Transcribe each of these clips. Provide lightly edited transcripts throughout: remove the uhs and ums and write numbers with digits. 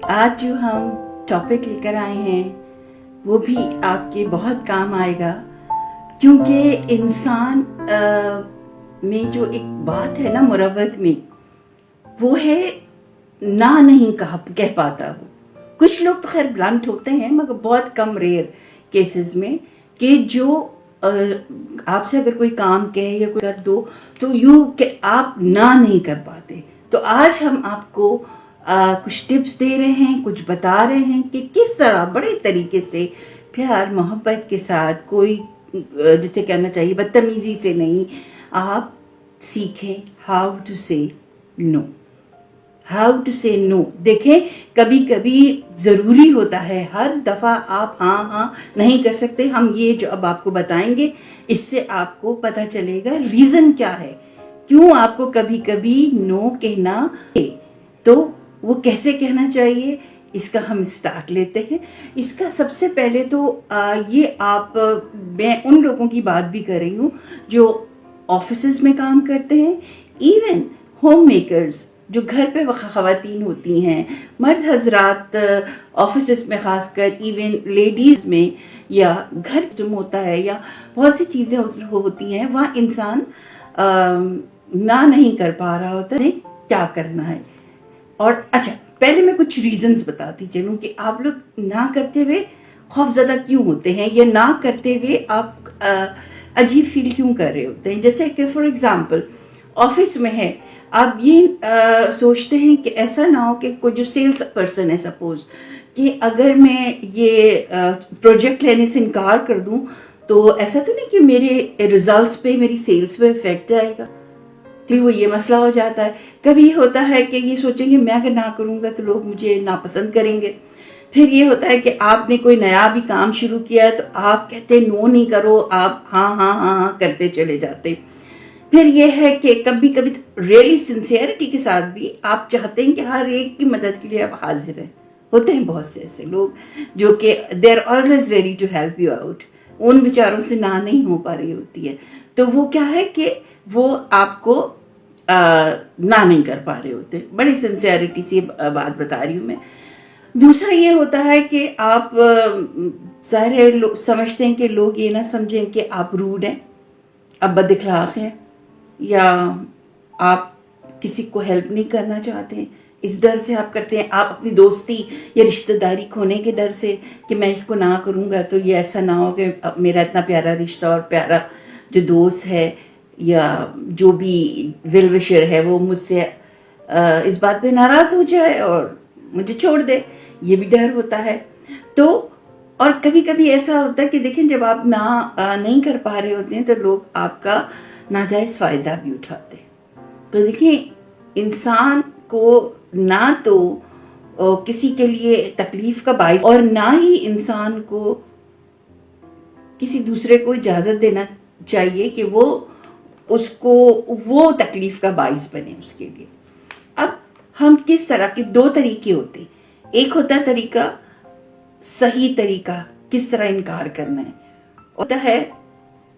आज जो हम टॉपिक लेकर आए हैं वो भी आपके बहुत काम आएगा, क्योंकि इंसान में जो एक बात है ना मुरव्वत में, वो है ना नहीं कह पाता। वो कुछ लोग तो खैर ब्लंट होते हैं, मगर बहुत कम रेयर केसेस में कि जो आपसे अगर कोई काम कहे या कोई कर दो तो यूँ कि आप ना नहीं कर पाते। तो आज हम आपको कुछ टिप्स दे रहे हैं, कुछ बता रहे हैं कि किस तरह बड़े तरीके से प्यार मोहब्बत के साथ, कोई जिसे कहना चाहिए बदतमीजी से नहीं, आप सीखें हाउ टू से नो। हाउ टू से नो। देखें, कभी कभी ज़रूरी होता है, हर दफ़ा आप हाँ नहीं कर सकते। हम ये जो अब आपको बताएंगे इससे आपको पता चलेगा रीज़न क्या है, क्यों आपको कभी कभी नो कहना है। तो वो कैसे कहना चाहिए, इसका हम स्टार्ट लेते हैं। इसका सबसे पहले तो ये मैं उन लोगों की बात भी कर रही हूँ जो ऑफिसेज में काम करते हैं, इवन होम मेकर्स जो घर पे ख़वातीन होती हैं, मर्द हजरात ऑफिसेज में, ख़ासकर इवन लेडीज़ में, या घर जो होता है या बहुत सी चीज़ें होती हैं, वहाँ इंसान ना नहीं कर पा रहा होता है, क्या करना है। और अच्छा, पहले मैं कुछ रीजंस बताती चलूँ कि आप लोग ना करते हुए खौफज़दा क्यों होते हैं, या ना करते हुए आप अजीब फील क्यों कर रहे होते हैं। जैसे कि फॉर एग्जांपल ऑफिस में है, आप ये सोचते हैं कि ऐसा ना हो कि कोई जो सेल्स पर्सन है, सपोज कि अगर मैं ये प्रोजेक्ट लेने से इनकार कर दूं तो ऐसा तो नहीं कि मेरे रिजल्ट्स पे, मेरी सेल्स पे इफेक्ट आएगा। तो वो ये मसला हो जाता है। कभी होता है कि ये सोचेंगे मैं अगर ना करूँगा तो लोग मुझे नापसंद करेंगे। फिर ये होता है कि आपने कोई नया भी काम शुरू किया है तो आप कहते नो नहीं करो, आप हाँ करते चले जाते। फिर ये है कि कभी कभी रियली सिंसियरिटी के साथ भी आप चाहते हैं कि हर एक की मदद के लिए आप हाजिर हैं। होते हैं बहुत से ऐसे लोग जो कि they are always ready to help you out, उन बेचारों से ना नहीं हो पा रही होती है। तो वो क्या है कि वो आपको ना नहीं कर पा रहे होते। बड़ी सिंसियरिटी से बात बता रही हूँ मैं। दूसरा ये होता है कि आप ज़ाहिर है समझते हैं कि लोग ये ना समझें कि आप रूड हैं, आप बदअखलाक हैं, या आप किसी को हेल्प नहीं करना चाहते हैं। इस डर से आप करते हैं, आप अपनी दोस्ती या रिश्तेदारी खोने के डर से कि मैं इसको ना करूँगा तो ये ऐसा ना हो कि मेरा इतना प्यारा रिश्ता और प्यारा जो दोस्त है या जो भी वेल विशर है वो मुझसे इस बात पे नाराज़ हो जाए और मुझे छोड़ दे। ये भी डर होता है। तो और कभी कभी ऐसा होता है कि देखें, जब आप नहीं कर पा रहे होते हैं तो लोग आपका नाजायज़ फ़ायदा भी उठाते हैं। तो देखिए, इंसान को ना तो किसी के लिए तकलीफ़ का बाइस, और ना ही इंसान को किसी दूसरे को इजाज़त देना चाहिए कि वो उसको वो तकलीफ का बाइस बने उसके लिए। अब हम किस तरह के, दो तरीके होते हैं। एक होता है तरीका, सही तरीका, किस तरह इनकार करना है, होता है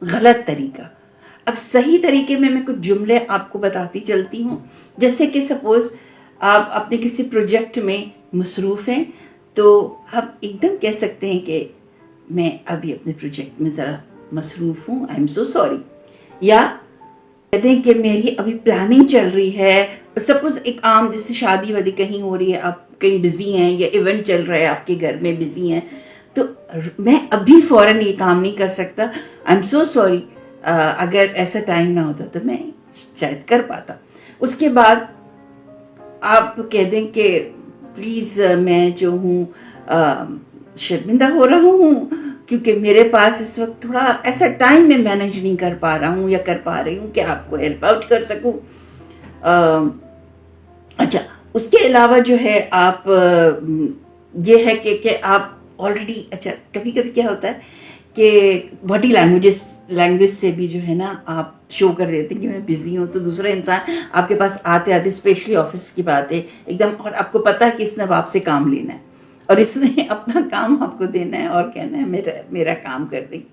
गलत तरीका। अब सही तरीके में मैं कुछ जुमले आपको बताती चलती हूँ। जैसे कि सपोज आप अपने किसी प्रोजेक्ट में मसरूफ़ हैं तो हम एकदम कह सकते हैं कि मैं अभी अपने प्रोजेक्ट में ज़रा मसरूफ़ हूँ, आई एम सो सॉरी। या कहते हैं कि मेरी अभी प्लानिंग चल रही है। सपोज एक आम जैसे शादी वादी कहीं हो रही है, आप कहीं बिजी हैं, या इवेंट चल रहा है आपके घर में, बिजी हैं, तो मैं अभी फ़ौरन ये काम नहीं कर सकता, आई एम सो सॉरी। अगर ऐसा टाइम ना होता तो मैं शायद कर पाता। उसके बाद आप कह दें कि प्लीज़ मैं जो हूँ शर्मिंदा हो रहा हूँ क्योंकि मेरे पास इस वक्त थोड़ा ऐसा टाइम में मैनेज नहीं कर पा रहा हूँ या कर पा रही हूँ कि आपको हेल्प आउट कर सकूँ। अच्छा, उसके अलावा जो है आप ये है कि आप ऑलरेडी, अच्छा कभी कभी क्या होता है कि बॉडी लैंग्वेज से भी जो है ना आप शो कर देते हैं कि मैं बिजी हूँ, तो दूसरा इंसान आपके पास आते आते, स्पेशली ऑफिस की बात है एकदम, और आपको पता है कि इसने अब आपसे काम लेना है और इसने अपना काम आपको देना है और कहना है मेरा काम कर दे।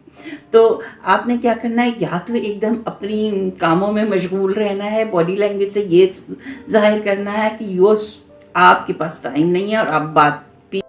तो आपने क्या करना है, या तो एकदम अपनी कामों में मशगूल रहना है, बॉडी लैंग्वेज से ये जाहिर करना है कि आपके पास टाइम नहीं है और आप बात भी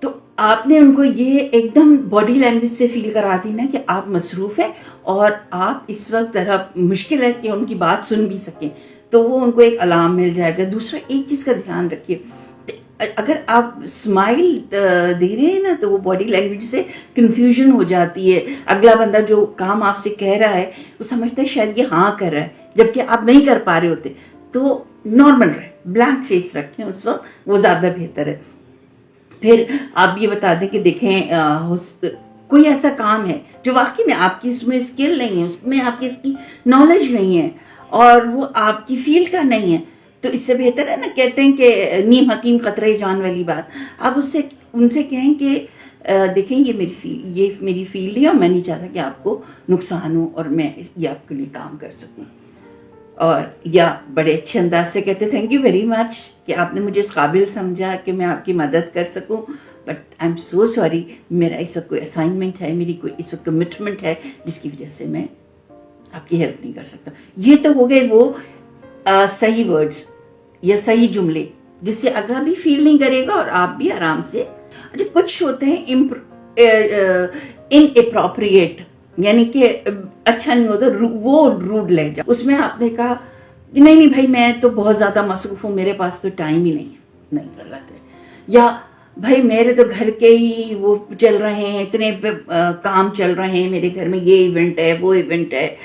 तो आपने उनको ये एकदम बॉडी लैंग्वेज से फील करा दी ना कि आप मसरूफ हैं और आप इस वक्त ज़रा मुश्किल है कि उनकी बात सुन भी सकें, तो वो उनको एक अलार्म मिल जाएगा। दूसरा एक चीज़ का ध्यान रखिए, अगर आप स्माइल दे रहे हैं ना तो वो बॉडी लैंग्वेज से कंफ्यूजन हो जाती है। अगला बंदा जो काम आपसे कह रहा है वो समझता है शायद ये हाँ कर रहा है, जबकि आप नहीं कर पा रहे होते। तो नॉर्मल रहे, ब्लैंक फेस रखें उस वक्त, वो ज़्यादा बेहतर है। फिर आप ये बता दें कि देखें कोई ऐसा काम है जो वाकई में आपकी उसमें स्किल नहीं है, उसमें आपकी इसकी नॉलेज नहीं है और वो आपकी फील्ड का नहीं है, तो इससे बेहतर है ना, कहते हैं कि नीम हकीम खतरे जान वाली बात। आप उनसे कहें कि देखें ये मेरी फील्ड है और मैं नहीं चाहता कि आपको नुकसान हो और मैं ये आपके लिए काम कर सकूं। और या बड़े अच्छे अंदाज से कहते थैंक यू वेरी मच कि आपने मुझे इस काबिल समझा कि मैं आपकी मदद कर सकूं, but I am so sorry, मेरा इस वक्त कोई असाइनमेंट है, मेरी कोई इस वक्त कमिटमेंट है जिसकी वजह से मैं आपकी हेल्प नहीं कर सकता। ये तो हो गए वो सही वर्ड्स या सही जुमले जिससे अगला भी फील नहीं करेगा और आप भी आराम से। अच्छा, कुछ होते हैं इनएप्रोप्रिएट, यानी कि अच्छा नहीं होता, वो रूड लग जाए। उसमें आपने कहा कि नहीं भाई मैं तो बहुत ज़्यादा मसरूफ़ हूँ, मेरे पास तो टाइम ही नहीं है, नहीं गलत है। या भाई मेरे तो घर के ही वो चल रहे हैं, इतने काम चल रहे हैं मेरे घर में, ये इवेंट है वो इवेंट है,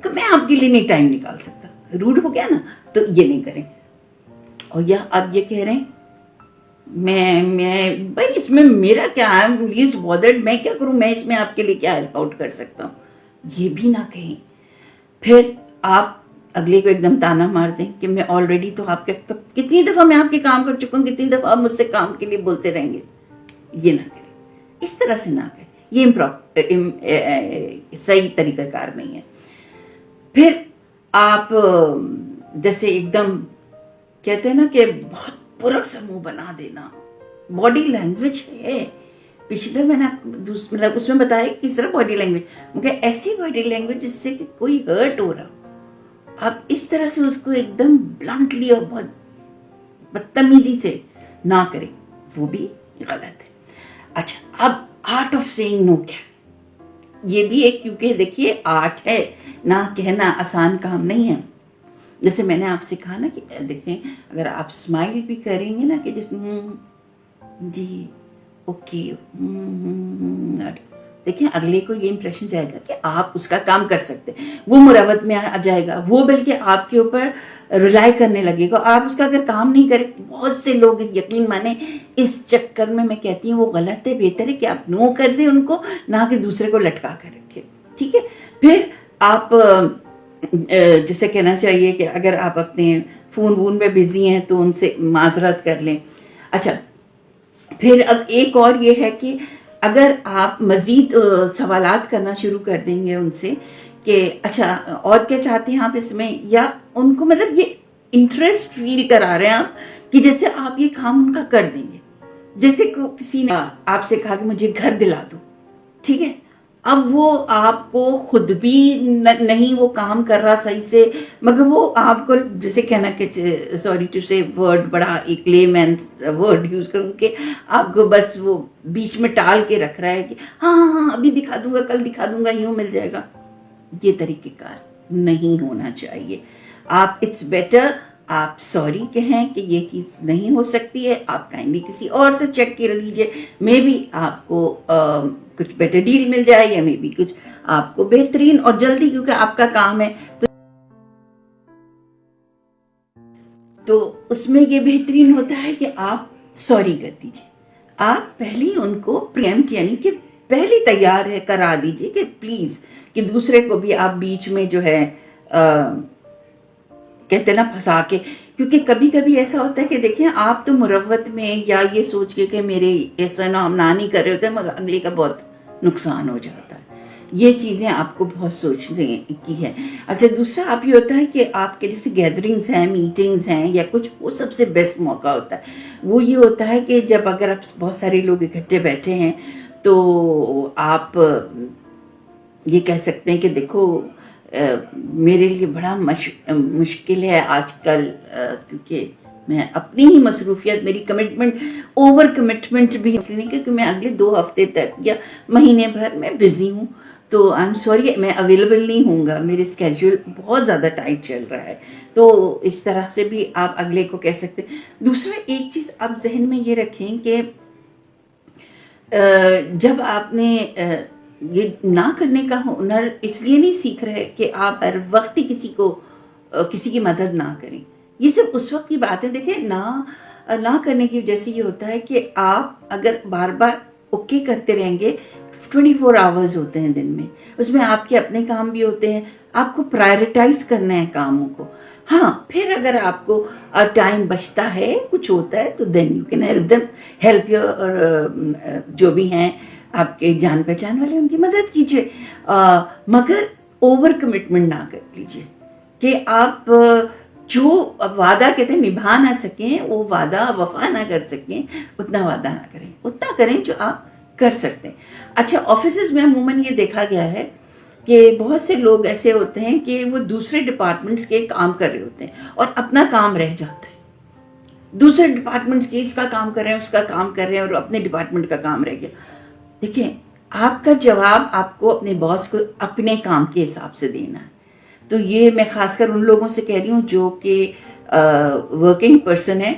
मैं आपके लिए नहीं टाइम निकाल सकता। रूड हो गया ना, तो ये नहीं करें। और या आप ये कह रहे हैं मैं भाई इसमें मेरा क्या है, लीस्ट बॉदर्ड, मैं क्या करूं, मैं इसमें आपके लिए क्या हेल्प आउट कर सकता हूँ, ये भी ना कहें। फिर आप अगले को एकदम ताना मार दें कि मैं ऑलरेडी तो आपके कितनी दफ़ा मैं आपके काम कर चुका हूँ, कितनी दफ़ा आप मुझसे काम के लिए बोलते रहेंगे। ये ना करें, इस तरह से ना करें, ये सही तरीक़ाकार नहीं है। फिर आप जैसे एकदम कहते हैं ना कि बहुत पूरक सा मुंह बना देना, बॉडी लैंग्वेज है। पिछले मैंने आपको मतलब उसमें बताया किस तरह बॉडी लैंग्वेज, मगर ऐसी बॉडी लैंग्वेज जिससे कि कोई हर्ट हो रहा, आप इस तरह से उसको एकदम ब्लंटली और बहुत बदतमीजी से ना करें, वो भी गलत है। अच्छा, अब आर्ट ऑफ सेइंग नो क्या, ये भी एक, क्योंकि देखिए आर्ट है, ना कहना आसान काम नहीं है। जैसे मैंने आपसे कहा ना कि देखें अगर आप स्माइल भी करेंगे ना कि जी ओके, देखिए अगले को ये इंप्रेशन जाएगा कि आप उसका काम कर सकते हैं, वो मुरवत में आ जाएगा, वो बल्कि आपके ऊपर रिलाई करने लगेगा। आप उसका अगर काम नहीं करें, बहुत से लोग यकीन माने इस चक्कर में, मैं कहती हूँ वो गलत है। बेहतर है कि आप नो कर दें उनको, ना कि दूसरे को लटका कर रखें, ठीक है। फिर आप जैसे कहना चाहिए कि अगर आप अपने फ़ोन वून में बिजी हैं तो उनसे माजरत कर लें। अच्छा, फिर अब एक और ये है कि अगर आप मज़ीद सवालात करना शुरू कर देंगे उनसे कि अच्छा और क्या चाहते हैं आप इसमें, या उनको मतलब ये इंटरेस्ट फील करा रहे हैं आप कि जैसे आप ये काम उनका कर देंगे। जैसे किसी ने आपसे कहा कि मुझे घर दिला दो, ठीक है, अब वो आपको खुद भी नहीं वो काम कर रहा सही से, मगर वो आपको जैसे कहना कि सॉरी टू से वर्ड, बड़ा एक लेमैन वर्ड यूज़ करूँ कि आपको बस वो बीच में टाल के रख रहा है कि हाँ हाँ हाँ अभी दिखा दूंगा, कल दिखा दूंगा, यूँ मिल जाएगा। ये तरीक़ेकार नहीं होना चाहिए। आप इट्स बेटर आप सॉरी कहें कि ये चीज़ नहीं हो सकती है, आप काइंडली किसी और से चेक कर लीजिए, मे बी आपको कुछ बेटर डील मिल जाए, या मे बी कुछ आपको बेहतरीन और जल्दी, क्योंकि आपका काम है तो उसमें ये बेहतरीन होता है कि आप सॉरी कर दीजिए। आप पहले उनको प्रीएम्प्ट यानी कि पहले तैयार है करा दीजिए कि प्लीज़, कि दूसरे को भी आप बीच में जो है कहते ना फंसा के, क्योंकि कभी कभी ऐसा होता है कि देखिए आप तो मुरव्वत में या ये सोच के कि मेरे ऐसा ना नहीं कर रहे होते, मगर अगले का बहुत नुकसान हो जाता है। ये चीज़ें आपको बहुत सोचने की है। अच्छा, दूसरा आप ये होता है कि आपके जैसे गैदरिंग्स हैं, मीटिंग्स हैं या कुछ, वो सबसे बेस्ट मौका होता है। वो ये होता है कि जब अगर आप बहुत सारे लोग इकट्ठे बैठे हैं तो आप یہ کہہ سکتے ہیں کہ دیکھو میرے لیے بڑا مشکل ہے آج کل، کیونکہ میں اپنی ہی مصروفیت، میری کمٹمنٹ، اوور کمٹمنٹ بھی، اس لیے نہیں کیونکہ میں اگلے 2 ہفتے تک یا مہینے بھر میں بزی ہوں، تو آئی ایم سوری میں اویلیبل نہیں ہوں گا، میرے اسکیجول بہت زیادہ ٹائٹ چل رہا ہے. تو اس طرح سے بھی آپ اگلے کو کہہ سکتے ہیں. دوسرا ایک چیز آپ ذہن میں یہ رکھیں کہ جب آپ نے یہ نہ کرنے کا ہنر اس لیے نہیں سیکھ رہے کہ آپ ہر وقت ہی کسی کی مدد نہ کریں. یہ صرف اس وقت کی بات ہے. دیکھیں نہ کرنے کی وجہ سے یہ ہوتا ہے کہ آپ اگر بار بار اوکے کرتے رہیں گے، 24 آورز ہوتے ہیں دن میں، اس میں آپ کے اپنے کام بھی ہوتے ہیں، آپ کو پرائرٹائز کرنا ہے کاموں کو. ہاں پھر اگر آپ کو ٹائم بچتا ہے، کچھ ہوتا ہے، تو then you can help your جو بھی ہیں آپ کے جان پہچان والے، ان کی مدد کیجیے. مگر اوور کمٹمنٹ نہ کر لیجیے کہ آپ جو وعدہ کہتے ہیں نبھا نہ سکیں، وہ وعدہ وفا نہ کر سکیں، اتنا وعدہ نہ کریں. اتنا کریں جو آپ کر سکتے ہیں. اچھا، آفیسز میں عموماً یہ دیکھا گیا ہے کہ بہت سے لوگ ایسے ہوتے ہیں کہ وہ دوسرے ڈپارٹمنٹس کے کام کر رہے ہوتے ہیں اور اپنا کام رہ جاتا ہے. دوسرے ڈپارٹمنٹس کے اس کا کام کر رہے ہیں، اس کا کام کر رہے ہیں، اور اپنے ڈپارٹمنٹ کا کام رہ گیا. دیکھیں، آپ کا جواب آپ کو اپنے باس کو اپنے کام کے حساب سے دینا ہے. تو یہ میں خاص کر ان لوگوں سے کہہ رہی ہوں جو کہ ورکنگ پرسن ہے،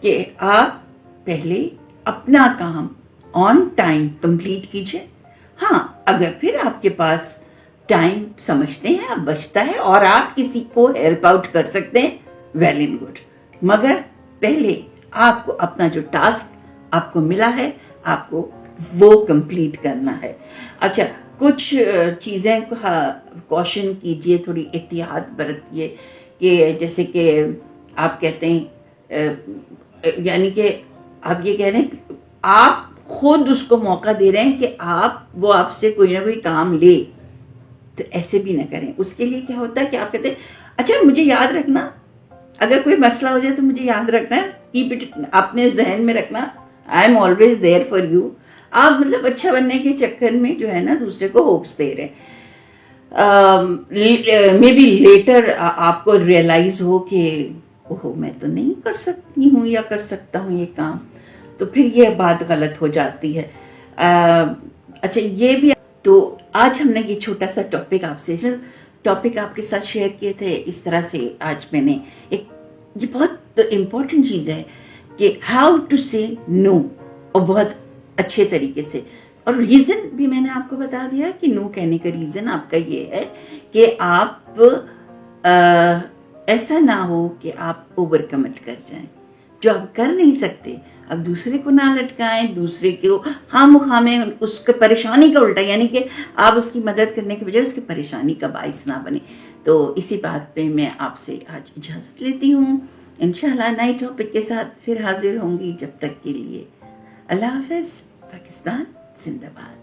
کہ آپ پہلے اپنا کام آن ٹائم کمپلیٹ کیجیے. ہاں اگر پھر آپ کے پاس ٹائم سمجھتے ہیں اب بچتا ہے اور آپ کسی کو ہیلپ آؤٹ کر سکتے ہیں، ویل اینڈ گڈ. مگر پہلے آپ کو اپنا جو ٹاسک آپ کو ملا ہے، آپ کو وہ کمپلیٹ کرنا ہے. اچھا، کچھ چیزیں کوشن کیجئے، تھوڑی احتیاط برتیے، کہ جیسے کہ آپ کہتے ہیں یعنی کہ آپ یہ کہہ رہے ہیں، آپ خود اس کو موقع دے رہے ہیں کہ وہ آپ سے کوئی نہ کوئی کام لے، تو ایسے بھی نہ کریں. اس کے لیے کیا ہوتا ہے کہ آپ کہتے ہیں اچھا مجھے یاد رکھنا، اگر کوئی مسئلہ ہو جائے تو مجھے یاد رکھنا ہے، کیپ اٹ اپنے ذہن میں رکھنا، I am always there for you. آپ مطلب اچھا بننے کے چکر میں جو ہے نا دوسرے کو ہوپس دے رہے ہیں. مے بی لیٹر آپ کو ریئلائز ہو کہ اوہ میں تو نہیں کر سکتی ہوں یا کر سکتا ہوں یہ کام، تو پھر یہ بات غلط ہو جاتی ہے. اچھا یہ بھی، تو آج ہم نے یہ چھوٹا سا ٹاپک آپ کے ساتھ شیئر کیے تھے. اس طرح سے آج میں نے یہ بہت امپورٹنٹ چیز ہے کہ ہاؤ ٹو سے نو، اور بہت اچھے طریقے سے. اور ریزن بھی میں نے آپ کو بتا دیا کہ نو کہنے کا ریزن آپ کا یہ ہے کہ آپ ایسا نہ ہو کہ آپ اوور کمٹ کر جائیں جو آپ کر نہیں سکتے. اب دوسرے کو نہ لٹکائیں، دوسرے کو خام خواہ میں اس کے پریشانی کا الٹا، یعنی کہ آپ اس کی مدد کرنے کے بجائے اس کی پریشانی کا باعث نہ بنے. تو اسی بات پہ میں آپ سے آج اجازت لیتی ہوں. انشاءاللہ نئے ٹاپک کے ساتھ پھر حاضر ہوں گی. جب تک کے لیے اللہ حافظ. پاکستان زندہ باد.